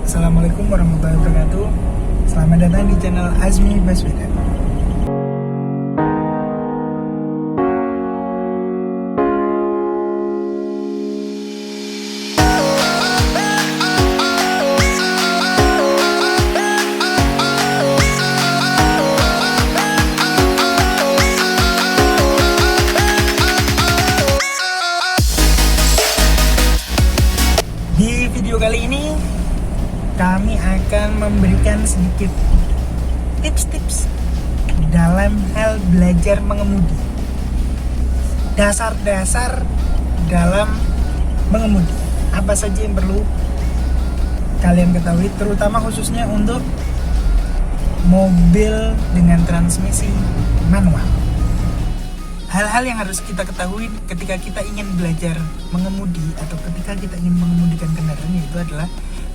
Assalamualaikum warahmatullahi wabarakatuh. Selamat datang di channel Azmi Baswedan. Di video kali ini kami akan memberikan sedikit tips-tips dalam hal belajar mengemudi. Dasar-dasar dalam mengemudi. Apa saja yang perlu kalian ketahui, terutama khususnya untuk mobil dengan transmisi manual. Hal-hal yang harus kita ketahui ketika kita ingin belajar mengemudi atau ketika kita ingin mengemudikan kendaraan, yaitu adalah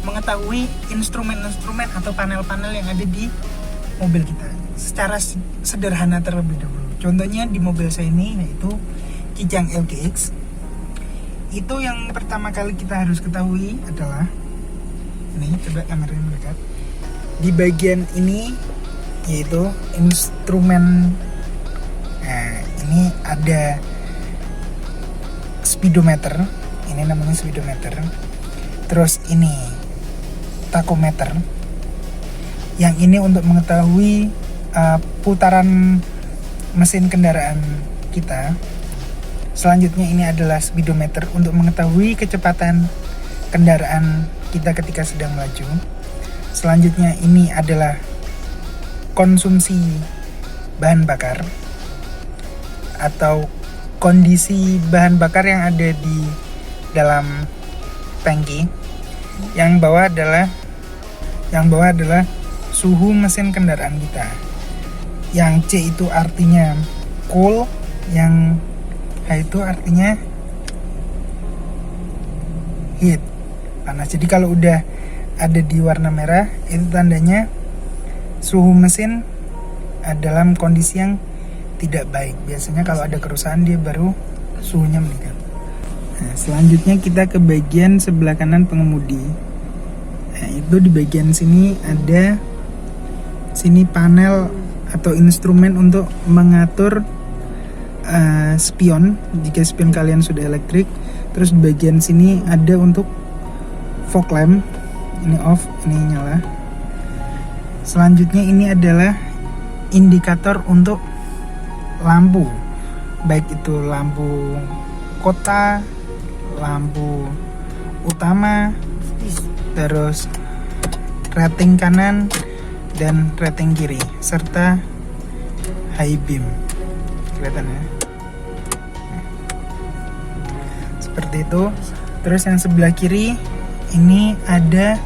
mengetahui instrumen-instrumen atau panel-panel yang ada di mobil kita secara sederhana terlebih dahulu. Contohnya di mobil saya ini, yaitu Kijang LGX. Itu yang pertama kali kita harus ketahui adalah ini, coba kameranya mendekat. Di bagian ini yaitu instrumen. Nah, ini ada speedometer. Ini namanya speedometer. Terus ini tachometer. Yang ini untuk mengetahui putaran mesin kendaraan kita. Selanjutnya ini adalah speedometer untuk mengetahui kecepatan kendaraan kita ketika sedang melaju. Selanjutnya ini adalah konsumsi bahan bakar atau kondisi bahan bakar yang ada di dalam tangki. Yang bawah adalah suhu mesin kendaraan kita. Yang C itu artinya cool, yang H itu artinya heat, panas. Jadi kalau udah ada di warna merah, itu tandanya suhu mesin dalam kondisi yang tidak baik. Biasanya kalau ada kerusakan dia baru suhunya meningkat. Nah, selanjutnya kita ke bagian sebelah kanan pengemudi. Nah, itu di bagian sini ada panel atau instrumen untuk mengatur spion jika spion kalian sudah elektrik. Terus di bagian sini ada untuk fog lamp, ini off, ini nyala. Selanjutnya ini adalah indikator untuk lampu, baik itu lampu kota, lampu utama, terus rating kanan dan rating kiri, serta high beam. Kelihatan ya? Seperti itu. Terus yang sebelah kiri ini ada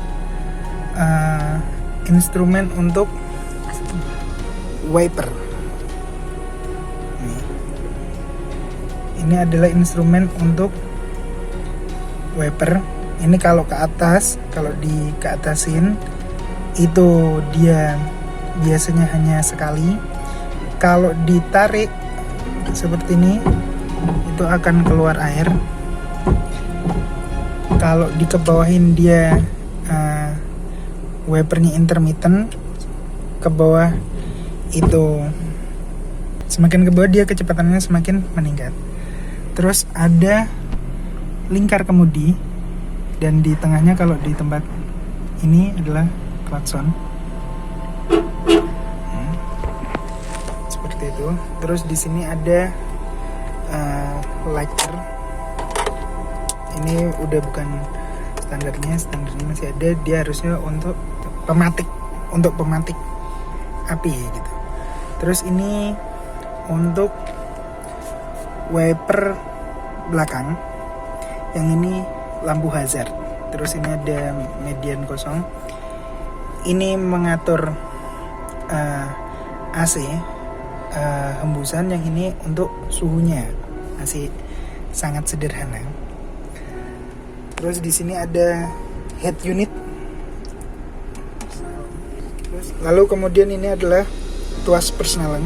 instrumen untuk wiper. Ini adalah instrumen untuk wiper. Ini kalau ke atas, kalau keatasin itu dia biasanya hanya sekali. Kalau ditarik seperti ini, itu akan keluar air. Kalau dikebawahin dia wipernya intermittent, ke bawah itu semakin ke bawah dia kecepatannya semakin meningkat. Terus ada lingkar kemudi, dan di tengahnya kalau di tempat ini adalah klakson. Seperti itu. Terus di sini ada lighter. Ini udah bukan standarnya masih ada. Dia harusnya untuk pematik api gitu. Terus ini untuk wiper belakang, yang ini lampu hazard. Terus ini ada median kosong, ini mengatur AC hembusan, yang ini untuk suhunya, masih sangat sederhana. Terus di sini ada head unit. Lalu kemudian ini adalah tuas persneling.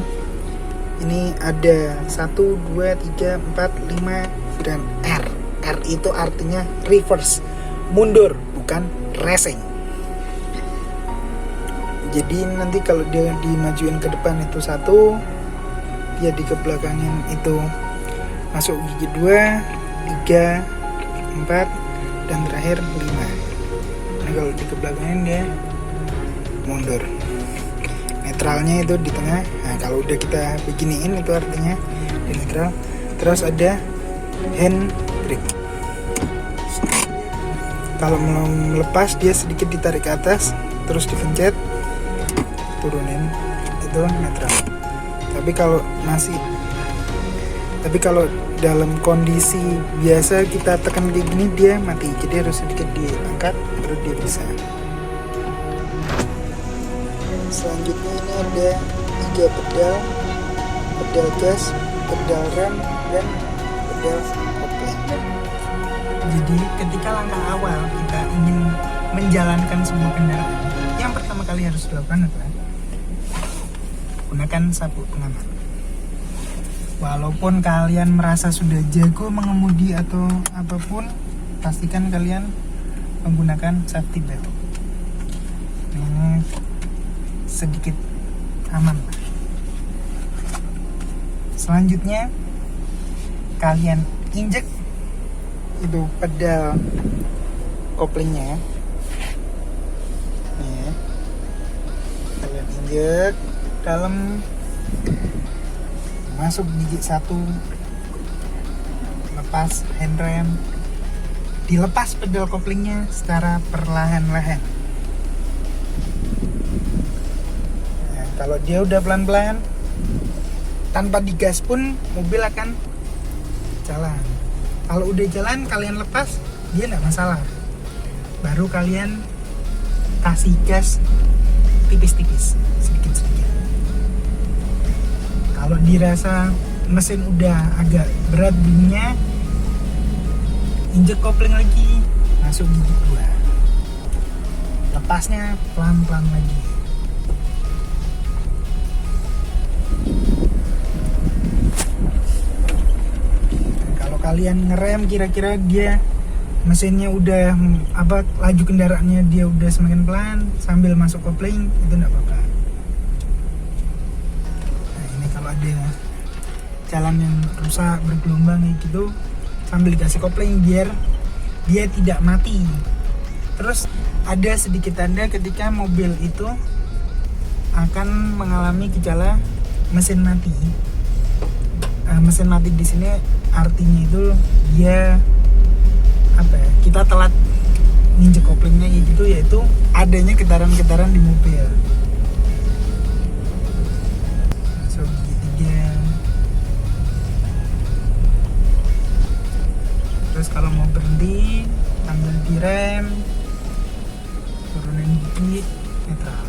Ini ada 1, 2, 3, 4, 5 dan R. R itu artinya reverse, mundur, bukan racing. Jadi nanti kalau dia dimajuin ke depan itu 1, dia dikebelakangin itu masuk gigi 2, 3, 4, dan terakhir 5. Nah kalau dikebelakangin dia mundur. Netralnya itu di tengah. Nah kalau udah kita beginiin itu artinya di netral. Terus ada hand brake. Kalau mau melepas dia sedikit ditarik ke atas, terus dipencet, turunin, itu netral. Tapi kalau dalam kondisi biasa kita tekan kayak gini dia mati. Jadi harus sedikit diangkat baru dia bisa. Selanjutnya ini ada 3 pedal gas, pedal rem, dan pedal kopling. Jadi ketika langkah awal kita ingin menjalankan sebuah kendaraan, yang pertama kali harus dilakukan adalah gunakan sabuk pengaman. Walaupun kalian merasa sudah jago mengemudi atau apapun, pastikan kalian menggunakan safety belt. Ini sedikit aman. Selanjutnya kalian injek itu pedal koplingnya. Nih, kalian injek dalam, masuk gigi 1, lepas handrem, dilepas pedal koplingnya secara perlahan-lahan. Nah, kalau dia udah pelan-pelan tanpa digas pun mobil akan jalan. Kalau udah jalan kalian lepas, dia nggak masalah. Baru kalian kasih gas tipis-tipis, sedikit-sedikit. Kalau dirasa mesin udah agak berat bunyinya, injek kopling lagi, masuk gigi 2. Lepasnya pelan-pelan lagi. Kalian ngerem kira-kira dia mesinnya udah laju kendaraannya dia udah semakin pelan sambil masuk kopling, itu enggak apa-apa. Nah ini kalau ada jalan yang rusak bergelombang kayak gitu, sambil dikasih kopling biar dia tidak mati. Terus ada sedikit tanda ketika mobil itu akan mengalami gejala mesin mati. Mesin mati di sini artinya itu dia kita telat nginjek koplingnya gitu, yaitu adanya getaran-getaran di mobil. So gigi 3. Terus kalau mau berhenti ambil direm, turunin gigi netral.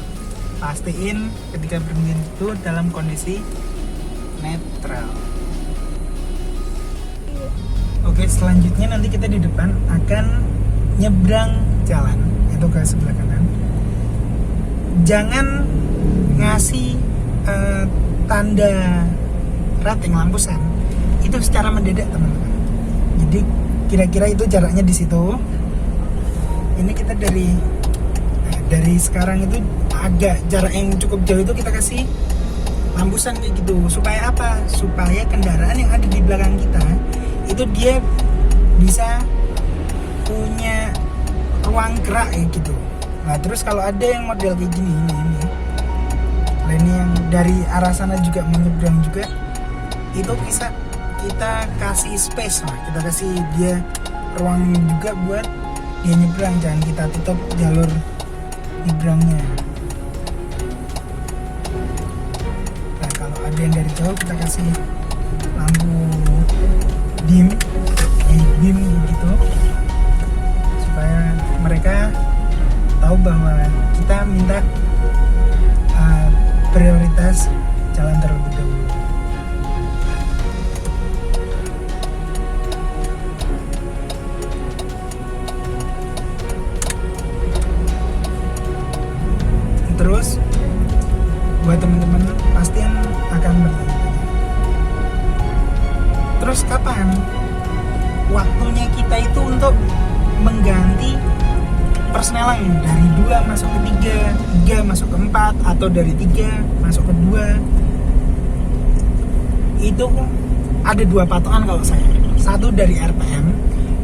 Pastiin ketika berhenti itu dalam kondisi netral. Oke, selanjutnya nanti kita di depan akan nyebrang jalan, itu ke sebelah kanan. Jangan ngasih tanda rating lampu sen itu secara mendadak, teman-teman. Jadi kira-kira itu jaraknya di situ. Ini kita dari sekarang itu agak jarak yang cukup jauh itu kita kasih lampu sen kayak gitu. Supaya apa? Supaya kendaraan yang ada di belakang kita itu dia bisa punya ruang gerak kayak gitu. Nah terus kalau ada yang model kayak gini ini yang dari arah sana juga menyeberang juga, itu bisa kita kasih space lah, kita kasih dia ruang juga buat dia nyebrang, jangan kita tutup jalur nyebrangnya. Nah kalau ada yang dari jauh kita kasih lampu dim gitu, supaya mereka tahu bahwa kita minta prioritas jalan terlebih dahulu. Terus buat teman-teman pastian akan bertanya, terus kapan waktunya kita itu untuk mengganti persneling dari 2 masuk ke 3, 3 masuk ke 4, atau dari 3 masuk ke 2. Itu ada 2 patokan kalau saya. Satu dari RPM,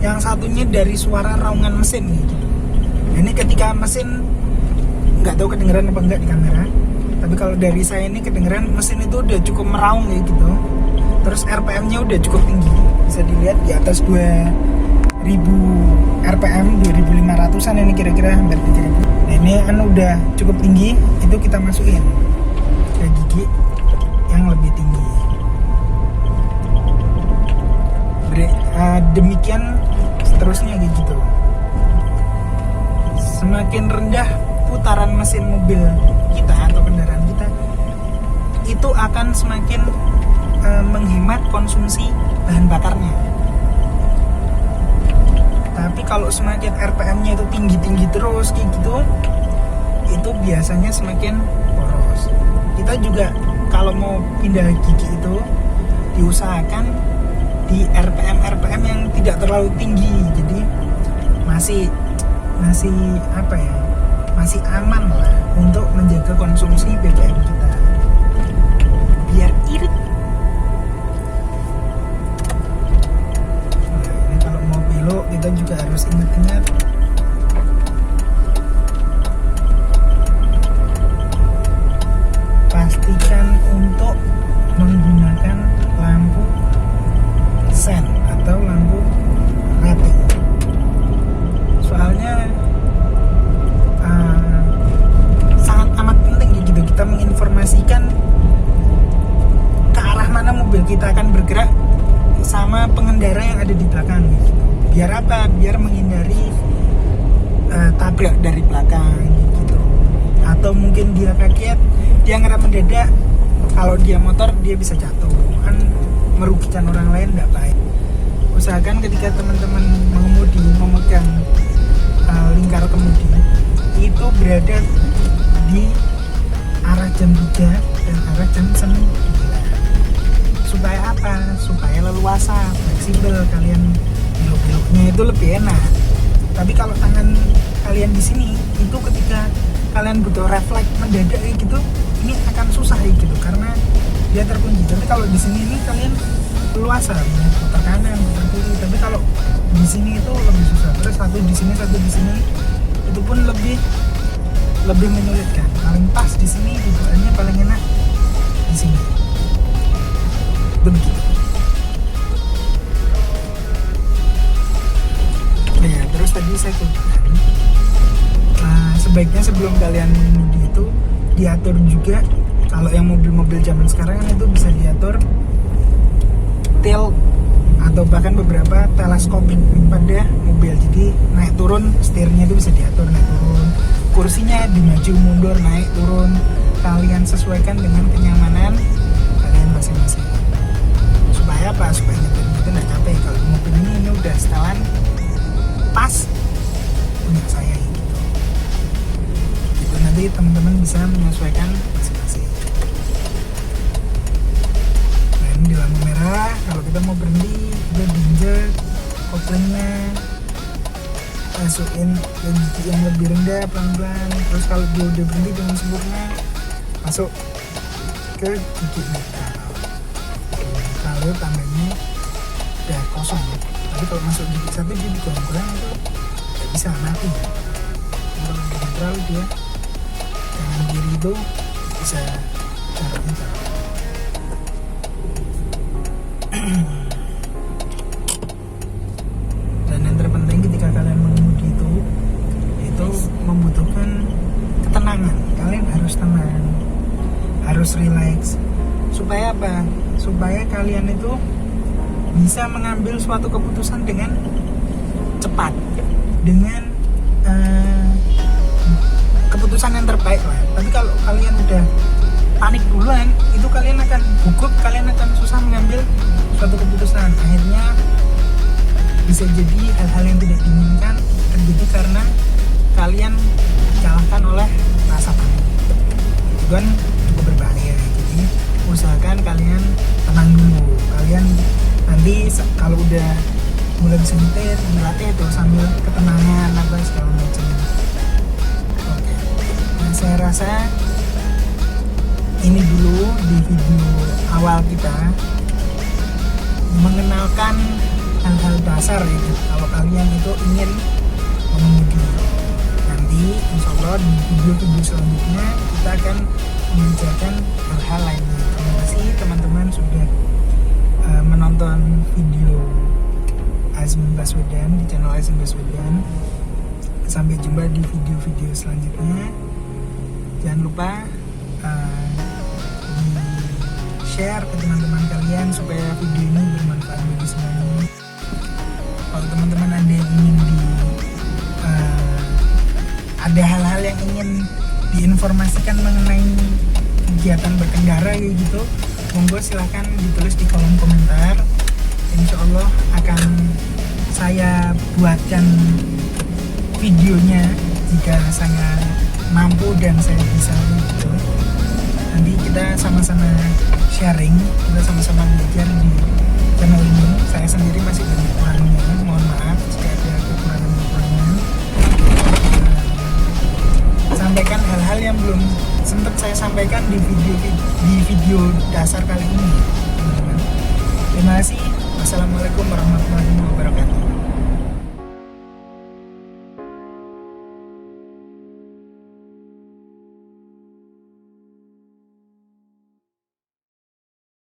yang satunya dari suara raungan mesin gitu. Ini ketika mesin, nggak tahu kedengeran apa enggak di kamera, tapi kalau dari saya ini kedengeran mesin itu udah cukup meraung kayak gitu. Terus RPM-nya udah cukup tinggi, bisa dilihat di atas 2000 RPM, 2500-an ini kira-kira, hampir 3000. Nah ini kan udah cukup tinggi, itu kita masukin ke gigi yang lebih tinggi. Demikian seterusnya kayak gitu. Semakin rendah putaran mesin mobil kita atau kendaraan kita, itu akan semakin menghemat konsumsi bahan bakarnya. Tapi kalau semakin RPM-nya itu tinggi-tinggi terus kayak gitu, itu biasanya semakin boros. Kita juga kalau mau pindah gigi itu diusahakan di RPM yang tidak terlalu tinggi, jadi masih apa ya, masih aman lah untuk menjaga konsumsi BBM kita biar irit. Nah, ini kalau mau belok kita juga harus ingat-ingat pastikan untuk menggunakan lampu sen atau lampu rating. Soalnya sangat amat penting gitu, kita menginformasikan ke arah mana mobil kita akan bergerak sama pengendara yang ada di belakang gitu. Biar apa? Biar menghindari tabrak dari belakang gitu. Atau mungkin dia kaget, dia ngerem mendadak, kalau dia motor dia bisa jatuh, kan merugikan orang lain, tidak baik. Usahakan ketika teman-teman mengemudi memegang lingkar kemudi itu berada di arah jam 3 dan arah jam 9. Supaya apa? Supaya leluasa, fleksibel, kalian belok-beloknya itu lebih enak. Tapi kalau tangan kalian di sini, itu ketika kalian butuh refleks mendadak gitu, ini akan susah gitu karena dia terkunci. Tapi kalau di sini ini kalian leluasa, putar kanan, putar kiri. Tapi kalau di sini itu lebih susah. Terus satu di sini, satu di sini, itu pun lebih menyulitkan. Paling pas di sini, dudukannya paling enak di sini. Begitu. Ya, terus tadi saya katakan, sebaiknya sebelum kalian mengemudi itu diatur juga. Kalau yang mobil-mobil zaman sekarang itu bisa diatur tilt atau bahkan beberapa teleskopik pada mobil. Jadi naik turun setirnya itu bisa diatur naik turun, kursinya dimaju mundur naik turun. Kalian sesuaikan dengan kenyamanan kalian masing-masing. Supaya apa? Supaya nyetir itu nggak capek. Kalau mobil ini udah setelan pas punya saya gitu. Nanti teman-teman bisa menyesuaikan masing-masing. Nah ini di lampu merah, kalau kita mau berhenti kita diinjek koplingnya, masukin ke gigi yang lebih rendah pelan-pelan. Terus kalau dia udah berhenti dengan sempurna, masuk ke gigi netral. Kalau tandanya udah kosong. Tapi kalau masuk gigi satu dia digoyang-goyang itu nggak bisa mati. Kalau di netral dia kanan kiri itu bisa jaraknya jauh. Dan yang terpenting ketika kalian mengemudi itu membutuhkan ketenangan. Kalian harus tenang, harus relax. Supaya apa? Supaya kalian itu bisa mengambil suatu keputusan dengan cepat, dengan keputusan yang terbaik lah. Tapi kalau kalian udah panik duluan, itu kalian akan gugup, kalian akan susah mengambil suatu keputusan. Akhirnya bisa jadi hal-hal yang tidak diinginkan terjadi karena kalian dikalahkan oleh rasa panik. Itu kan cukup berbahaya. Jadi usahakan kalian tenang dulu. Kalian nanti kalau udah mulai bisa nyetir, dilatih tuh sambil ketenangan apa segala macam. Saya rasa ini dulu di video awal kita mengenalkan hal-hal dasar itu kalau kalian itu ingin mengemudi. Nanti insya Allah di video-video selanjutnya kita akan mengajarkan hal-hal lainnya. Terima kasih teman-teman sudah menonton video Azmi Baswedan di channel Azmi Baswedan. Sampai jumpa di video-video selanjutnya. Jangan lupa share ke teman-teman kalian supaya video ini bermanfaat bagi semuanya. Kalau teman-teman ada yang ingin ada hal-hal yang ingin diinformasikan mengenai kegiatan berkendara kayak gitu, monggo silahkan ditulis di kolom komentar. Insya Allah akan saya buatkan videonya jika saya mampu dan saya bisa gitu. Nanti kita sama-sama sharing, kita sama-sama belajar di channel ini. Saya sendiri masih banyak kurangnya, mohon maaf jika ada kekurangan-kekurangan. Sampaikan hal-hal yang belum sempat saya sampaikan di video dasar kali ini, teman-teman. Terima kasih. Wassalamualaikum warahmatullahi wabarakatuh.